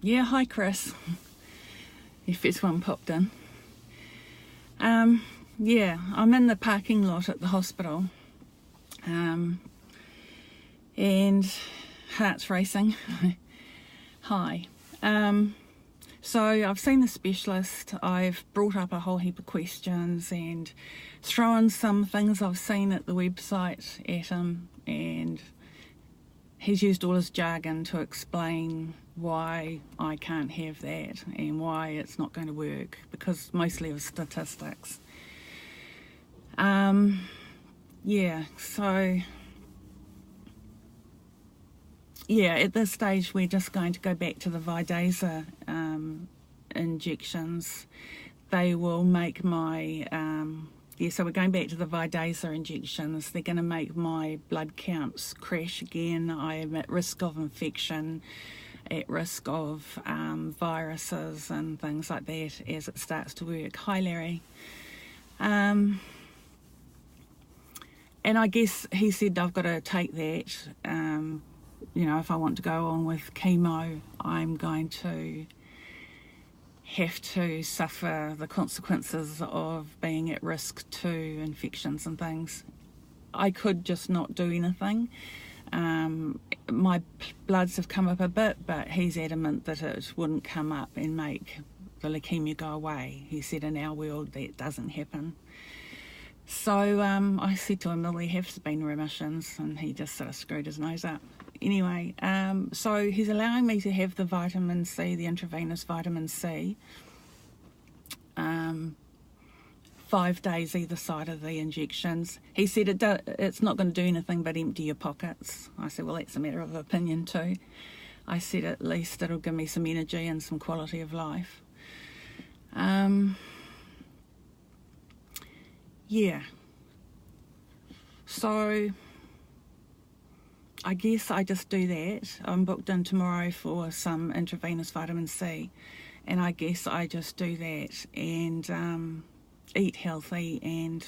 Yeah, hi Chris. Your first one popped in. Yeah, I'm in the parking lot at the hospital. And heart's racing. Hi. So I've seen the specialist. I've brought up a whole heap of questions and thrown some things I've seen at the website at him, and he's used all his jargon to explain why I can't have that and why it's not going to work, because mostly of statistics. At this stage we're just going to go back to the Vidasa injections. They will make my so we're going back to the Vidasa injections. They're going to make my blood counts crash again. I am at risk of infection, at risk of viruses and things like that as it starts to work. Hi Larry. And I guess he said I've got to take that. If I want to go on with chemo, I'm going to have to suffer the consequences of being at risk to infections and things. I could just not do anything. My bloods have come up a bit, but he's adamant that it wouldn't come up and make the leukemia go away. He said in our world that doesn't happen. So I said to him, well, there have been remissions, and he just sort of screwed his nose up. Anyway, so he's allowing me to have the vitamin C, the intravenous vitamin C, 5 days either side of the injections. He said it's not going to do anything but empty your pockets. I said, well, that's a matter of opinion too. I said at least it'll give me some energy and some quality of life. So I guess I just do that. I'm booked in tomorrow for some intravenous vitamin C, and I guess I just do that and eat healthy. And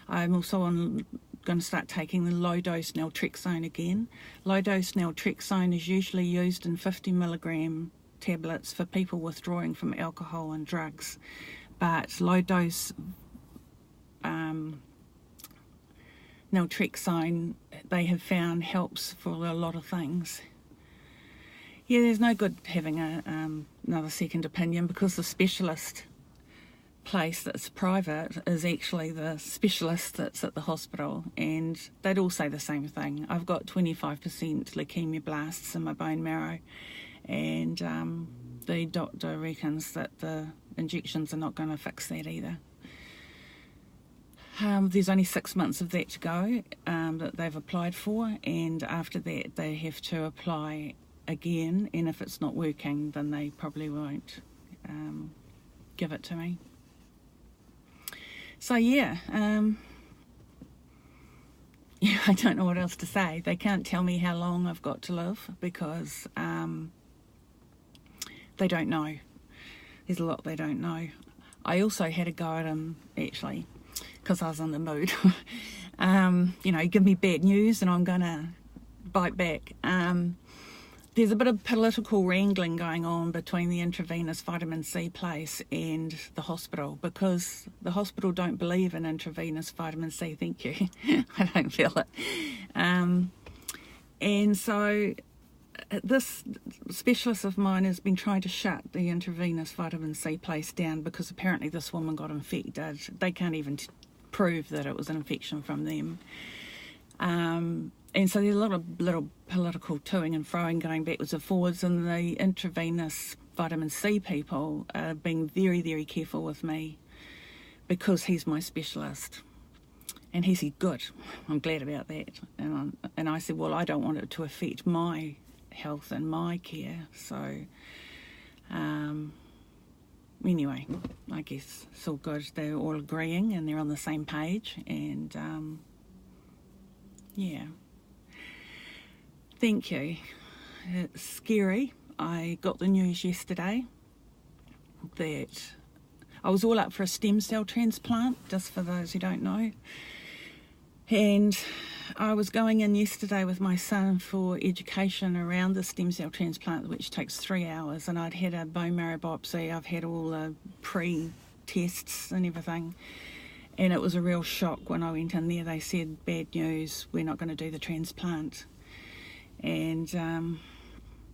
I'm also going to start taking the low-dose naltrexone again. Low-dose naltrexone is usually used in 50 milligram tablets for people withdrawing from alcohol and drugs, but low-dose naltrexone, they have found helps for a lot of things. Yeah, there's no good having another second opinion, because the specialist place that's private is actually the specialist that's at the hospital, and they'd all say the same thing. I've got 25% leukemia blasts in my bone marrow, and the doctor reckons that the injections are not going to fix that either. There's only 6 months of that to go that they've applied for, and after that they have to apply again, and if it's not working then they probably won't give it to me. So I don't know what else to say. They can't tell me how long I've got to live, because they don't know. There's a lot they don't know. I also had a go at him, actually, because I was in the mood. Give me bad news and I'm going to bite back. There's a bit of political wrangling going on between the intravenous vitamin C place and the hospital, because the hospital don't believe in intravenous vitamin C. Thank you. I don't feel it. And so this specialist of mine has been trying to shut the intravenous vitamin C place down, because apparently this woman got infected. They can't even prove that it was an infection from them. And so there's a lot of little political toing and froing going backwards and forwards, and the intravenous vitamin C people are being very, very careful with me, because he's my specialist. And he said, good, I'm glad about that. And I said, well, I don't want it to affect my health and my care. So anyway, I guess it's all good. They're all agreeing and they're on the same page, and thank you. It's scary. I got the news yesterday that I was all up for a stem cell transplant, just for those who don't know, and I was going in yesterday with my son for education around the stem cell transplant, which takes 3 hours, and I'd had a bone marrow biopsy. I've had all the pre-tests and everything, and it was a real shock when I went in there. They said, bad news, we're not going to do the transplant. And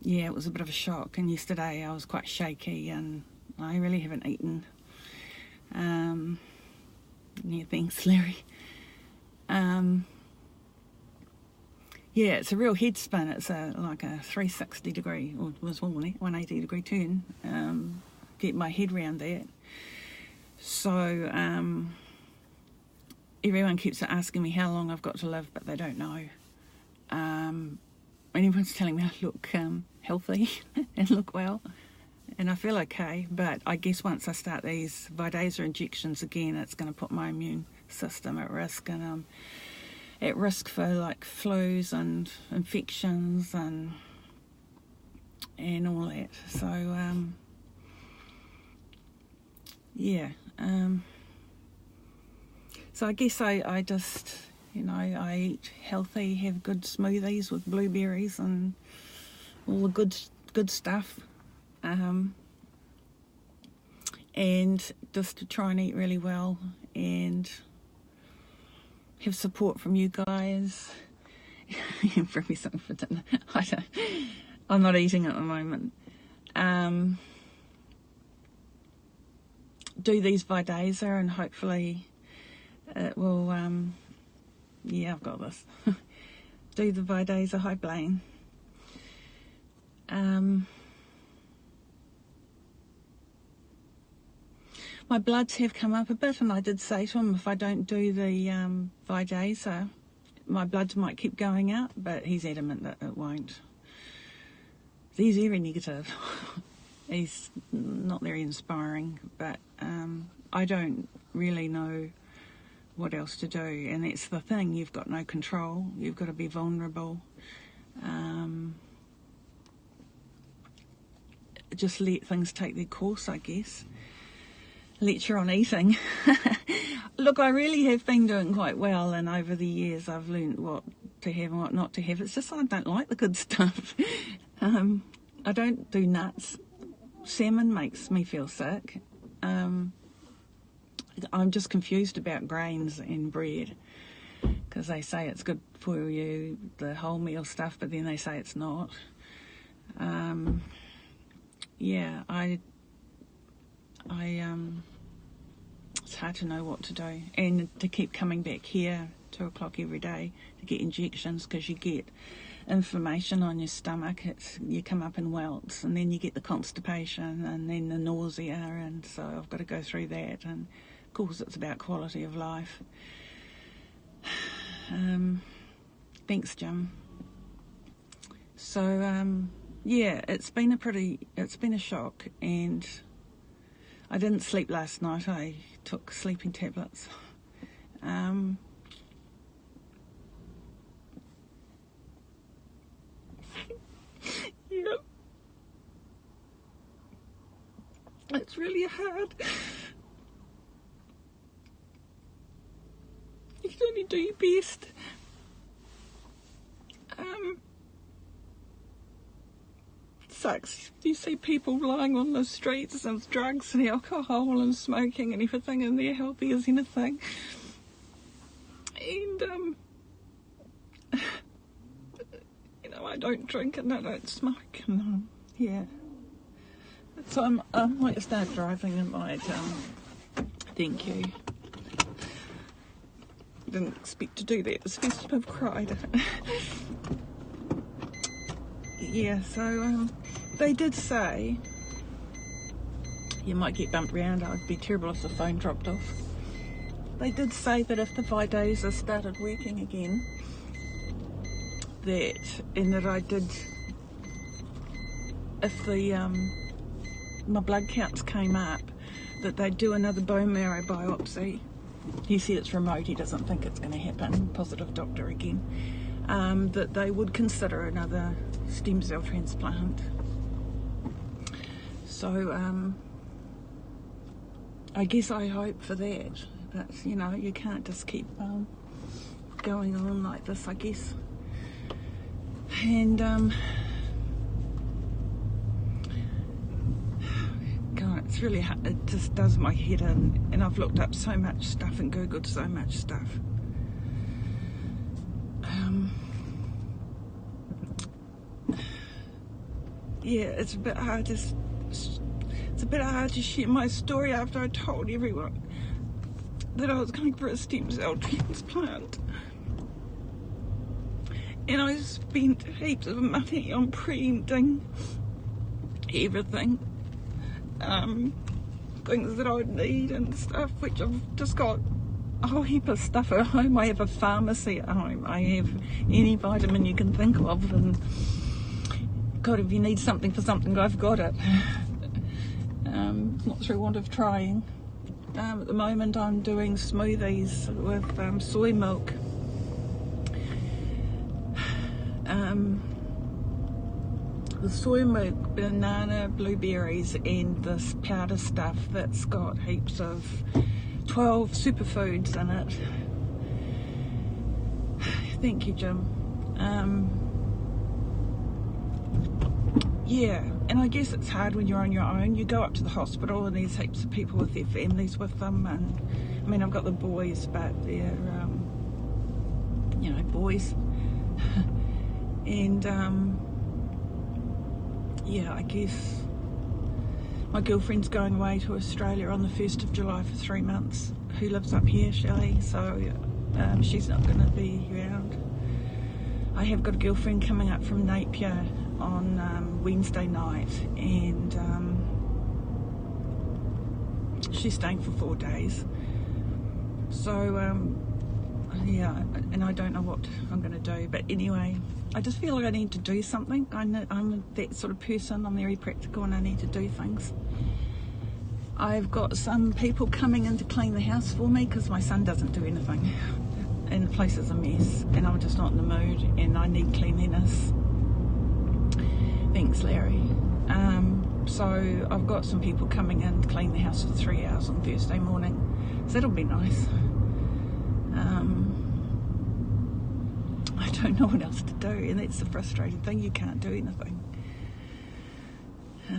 yeah, it was a bit of a shock. And yesterday I was quite shaky, and I really haven't eaten. Yeah, thanks, Larry. Yeah, it's a real head spin. It's like a 360 degree, or it was more than 180 degree turn. Get my head around that. So everyone keeps asking me how long I've got to live, but they don't know. And everyone's telling me I look healthy and look well, and I feel okay. But I guess once I start these Vidasa injections again, it's going to put my immune system at risk, and at risk for like flus and infections and all that. So yeah, so I guess I just, you know, I eat healthy, have good smoothies with blueberries and all the good stuff, and just to try and eat really well and have support from you guys. Bring me something for dinner. I'm not eating at the moment. Do these Vidasa, and hopefully it will, yeah, I've got this. Do the Vidasa. Hi, Blaine. My bloods have come up a bit, and I did say to him if I don't do the Vidasa, my bloods might keep going up, but he's adamant that it won't. He's very negative. He's not very inspiring, but I don't really know what else to do, and that's the thing. You've got no control. You've got to be vulnerable. Just let things take their course, I guess. Lecture on eating. Look, I really have been doing quite well, and over the years I've learned what to have and what not to have. It's just I don't like the good stuff. I don't do nuts. Salmon makes me feel sick. I'm just confused about grains and bread, because they say it's good for you, the wholemeal stuff, but then they say it's not. Yeah, it's hard to know what to do, and to keep coming back here 2 o'clock every day to get injections, because you get inflammation on your stomach. You come up in welts, and then you get the constipation, and then the nausea, and so I've got to go through that. And of course it's about quality of life. Thanks, Jim. So yeah, it's been a shock, and I didn't sleep last night. I took sleeping tablets. Yeah. It's really hard. You can only do your best. Sucks. You see people lying on the streets with drugs and alcohol and smoking and everything, and they're healthy as anything. And you know, I don't drink and I don't smoke, and yeah. So I might start driving. I might. Thank you. Didn't expect to do that. This festive, I've cried. Yeah, so they did say you might get bumped around. It would be terrible if the phone dropped off. They did say that if the Vidasa started working again, if my blood counts came up, that they'd do another bone marrow biopsy. He said it's remote, he doesn't think it's going to happen, positive doctor again, that they would consider another stem cell transplant. So I guess I hope for that, but you know, you can't just keep going on like this, I guess. And God, it's really hard. It just does my head in, and I've looked up so much stuff and googled so much stuff. Yeah, it's a bit hard to share my story after I told everyone that I was going for a stem cell transplant. And I spent heaps of money on preempting everything, things that I would need and stuff, which I've just got a whole heap of stuff at home. I have a pharmacy at home. I have any vitamin you can think of, and God, if you need something for something, I've got it. Not through want of trying. At the moment I'm doing smoothies with soy milk, the soy milk, banana, blueberries, and this powder stuff that's got heaps of 12 superfoods in it. Thank you, Jim. Yeah, and I guess it's hard when you're on your own. You go up to the hospital and there's heaps of people with their families with them, and I mean, I've got the boys, but they're boys. And yeah, I guess my girlfriend's going away to Australia on the 1st of July for 3 months, who lives up here, Shelley, so she's not going to be around. I have got a girlfriend coming up from Napier on Wednesday night, and she's staying for 4 days. So yeah, and I don't know what I'm going to do, but anyway, I just feel like I need to do something. I'm that sort of person. I'm very practical and I need to do things. I've got some people coming in to clean the house for me because my son doesn't do anything and the place is a mess, and I'm just not in the mood and I need cleanliness. Thanks, Larry. So I've got some people coming in to clean the house for 3 hours on Thursday morning, so that'll be nice. I don't know what else to do, and that's the frustrating thing. You can't do anything. I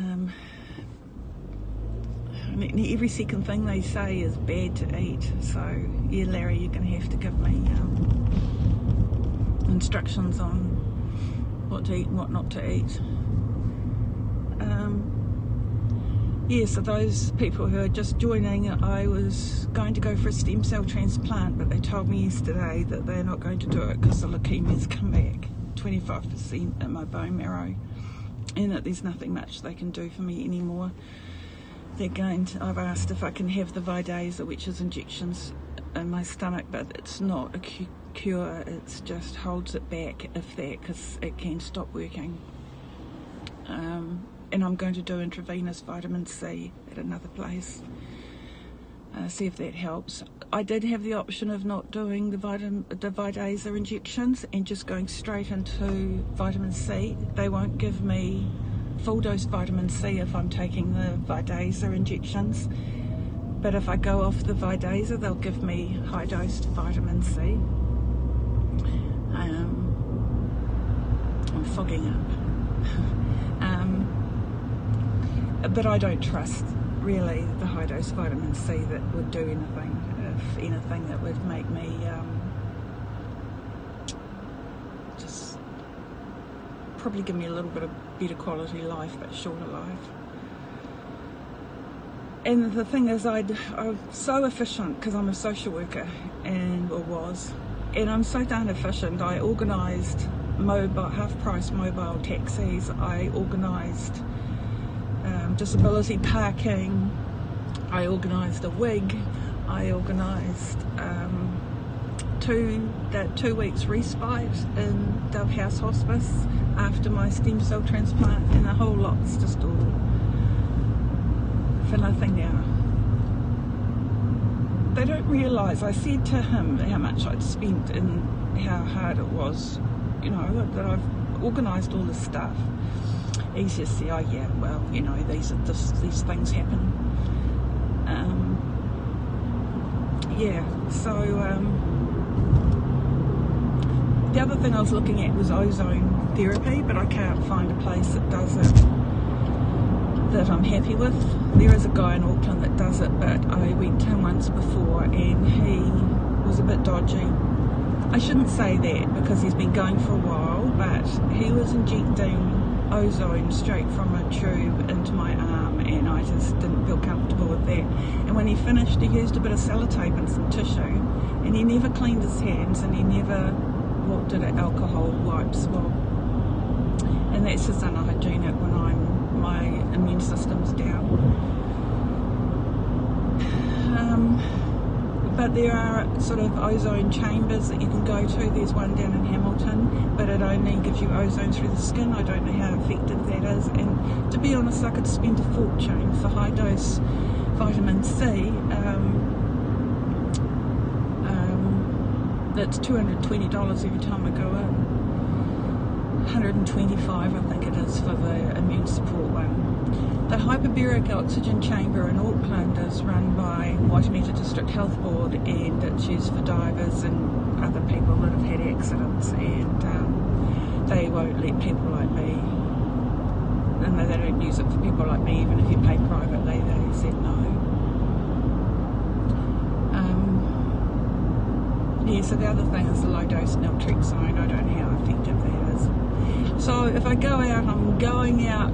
mean, every second thing they say is bad to eat, so yeah, Larry, you're going to have to give me instructions on what to eat and what not to eat. Yeah, so those people who are just joining, I was going to go for a stem cell transplant, but they told me yesterday that they're not going to do it because the leukemia's come back 25% in my bone marrow, and that there's nothing much they can do for me anymore. They're going to, I've asked if I can have the Vidasa, which is injections in my stomach, but it's not a cure, it just holds it back, if that, because it can stop working. And I'm going to do intravenous vitamin C at another place, see if that helps. I did have the option of not doing the Vidasa injections and just going straight into vitamin C. They won't give me full dose vitamin C if I'm taking the Vidasa injections, but if I go off the Vidasa, they'll give me high dosed vitamin C. I'm fogging up. But I don't trust really the high dose vitamin C that would do anything. If anything, that would make me just probably give me a little bit of better quality life, but shorter life. And the thing is, I'm so efficient because I'm a social worker, or was, and I'm so darn efficient. I organised half-price mobile taxis. I organised disability parking. I organised a wig. I organised 2 weeks respite in Dove House Hospice after my stem cell transplant, and the whole lot's just all for nothing now. They don't realise, I said to him how much I'd spent and how hard it was, you know, that I've organised all this stuff. He just said, oh yeah, well, you know, these things happen. Yeah, so The other thing I was looking at was ozone therapy, but I can't find a place that does it that I'm happy with. There is a guy in Auckland that does it, but I went to him once before and he was a bit dodgy. I shouldn't say that because he's been going for a while, but he was injecting ozone straight from a tube into my arm, and I just didn't feel comfortable with that. And when he finished, he used a bit of sellotape and some tissue, and he never cleaned his hands, and he never walked at alcohol wipes. Well, and that's just unhygienic when my immune system's down. But there are sort of ozone chambers that you can go to. There's one down in Hamilton, but it only gives you ozone through the skin. I don't know how effective that is, and to be honest, I could spend a fortune for high dose vitamin C. That's $220 every time I go in. $125 I think it is for the immune support one. The hyperbaric oxygen chamber in Auckland is run by Waitemata District Health Board, and it's used for divers and other people that have had accidents, and they won't let people like me, and they don't use it for people like me even if you pay privately. They said no. Yeah, so the other thing is the low dose naltrexone. I don't know how effective that is. So if I go out, I'm going out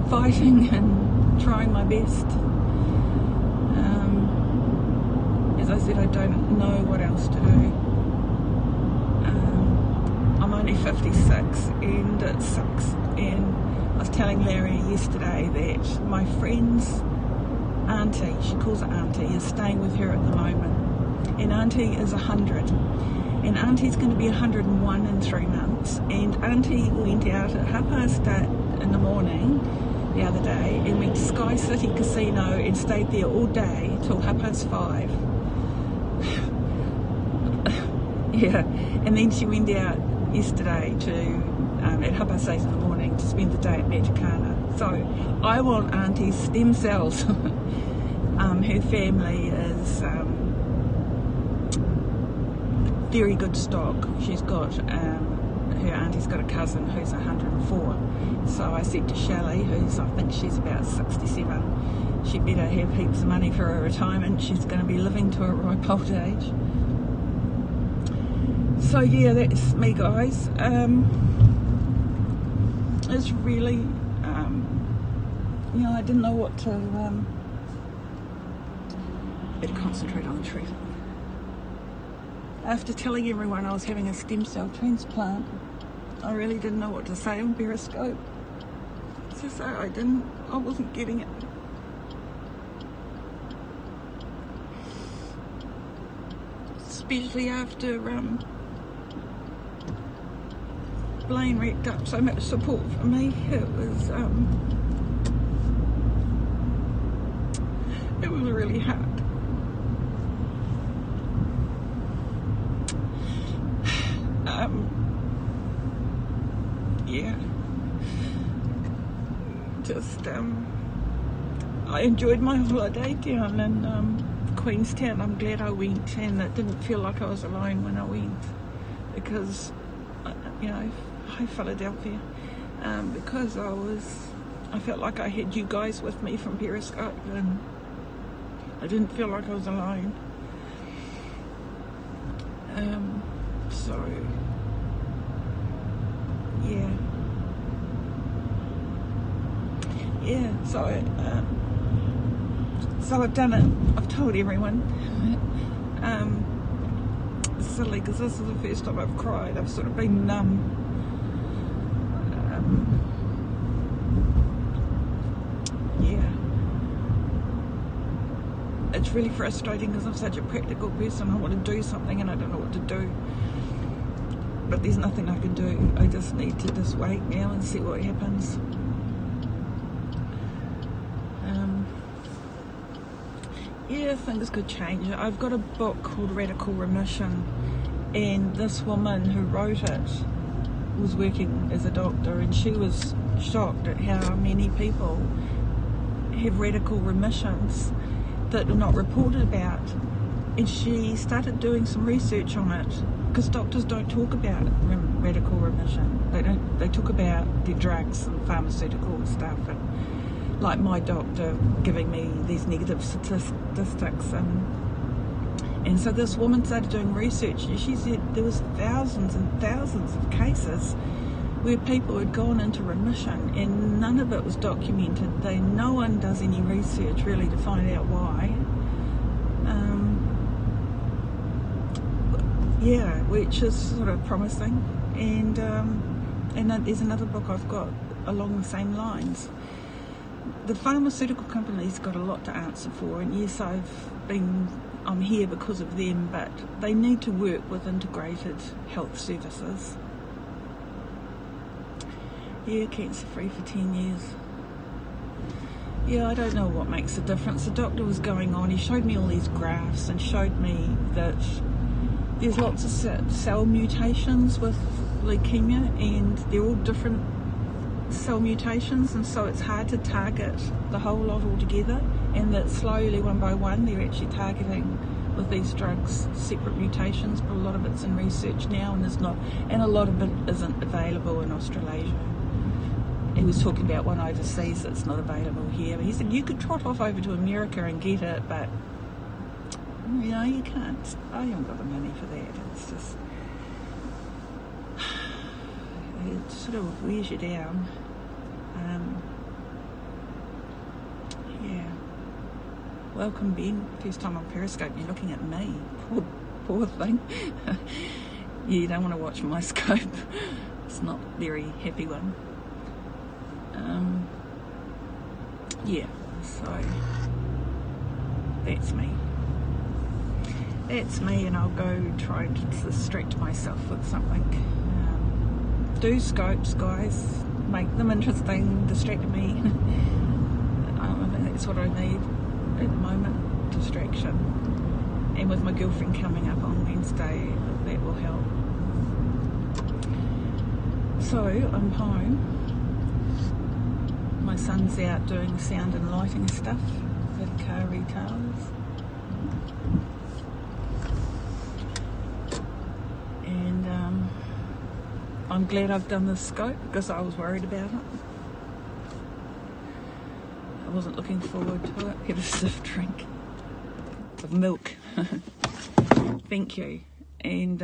fighting and trying my best. As I said, I don't know what else to do. I'm only 56 and it sucks. And I was telling Larry yesterday that my friend's auntie, she calls her auntie, is staying with her at the moment. And auntie is 100, and auntie's going to be 101 in 3 months, and auntie went out at 8:30 in the morning the other day and went to Sky City Casino and stayed there all day till 5:30. Yeah, and then she went out yesterday to at 8:30 in the morning to spend the day at Matakana. So I want auntie's stem cells. Her family is very good stock. She's got, her auntie's got a cousin who's 104. So I said to Shelley, who's, I think she's about 67, she'd better have heaps of money for her retirement. She's going to be living to a ripe old age. So yeah, that's me, guys. It's really, you know, I didn't know what to, better concentrate on the truth. After telling everyone I was having a stem cell transplant, I really didn't know what to say on Periscope. So I wasn't getting it. Especially after Blaine racked up so much support for me. It was really hard. Yeah, just I enjoyed my holiday down in Queenstown. I'm glad I went, and it didn't feel like I was alone when I went, because you know, hi Philadelphia, because I felt like I had you guys with me from Periscope, and I didn't feel like I was alone. So yeah, so I've done it. I've told everyone. It's silly because this is the first time I've cried. I've sort of been numb. Yeah, it's really frustrating because I'm such a practical person. I want to do something and I don't know what to do. But there's nothing I can do. I just need to just wait now and see what happens. Yeah, things could change. I've got a book called Radical Remission, and this woman who wrote it was working as a doctor, and she was shocked at how many people have radical remissions that are not reported about. And she started doing some research on it, because doctors don't talk about radical remission. They talk about their drugs and pharmaceutical stuff, and like my doctor giving me these negative statistics, and so this woman started doing research, and she said there was thousands and thousands of cases where people had gone into remission and none of it was documented. No one does any research really to find out why. Yeah, which is sort of promising. And there's another book I've got along the same lines. The pharmaceutical companies got a lot to answer for, and yes, I'm here because of them, but they need to work with integrated health services. Yeah, cancer free for 10 years. Yeah, I don't know what makes a difference. The doctor was going on, he showed me all these graphs and showed me that there's lots of cell mutations with leukemia, and they're all different cell mutations, and so it's hard to target the whole lot altogether, and that slowly, one by one, they're actually targeting with these drugs separate mutations, but a lot of it's in research now, and a lot of it isn't available in Australasia. He was talking about one overseas that's not available here. He said you could trot off over to America and get it, but you can't. I haven't got the money for that. It's just, it sort of wears you down. Yeah. Welcome, Ben. First time on Periscope. You're looking at me. Poor thing. You don't want to watch my scope. It's not a very happy one. Yeah, so that's me. That's me, and I'll go try to distract myself with something. Do scopes, guys. Make them interesting. Distract me. I think that's what I need at the moment. Distraction. And with my girlfriend coming up on Wednesday, that will help. So I'm home. My son's out doing sound and lighting stuff at car retailers. And I'm glad I've done this scope because I was worried about it. I wasn't looking forward to it. Get a stiff drink of milk. Thank you. And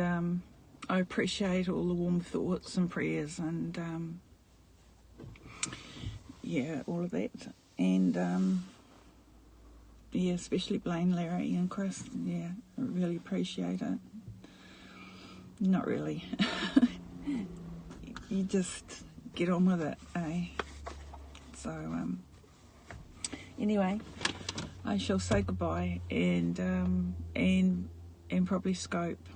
I appreciate all the warm thoughts and prayers, and yeah, all of that. And yeah, especially Blaine, Larry and Chris. Yeah, I really appreciate it. Not really. You just get on with it, eh? So anyway, I shall say goodbye, and probably scope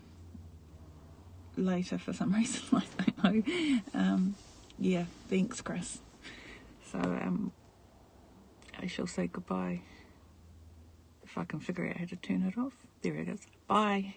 later for some reason. I don't know. Yeah, thanks, Chris. So I shall say goodbye if I can figure out how to turn it off. There it is. Bye.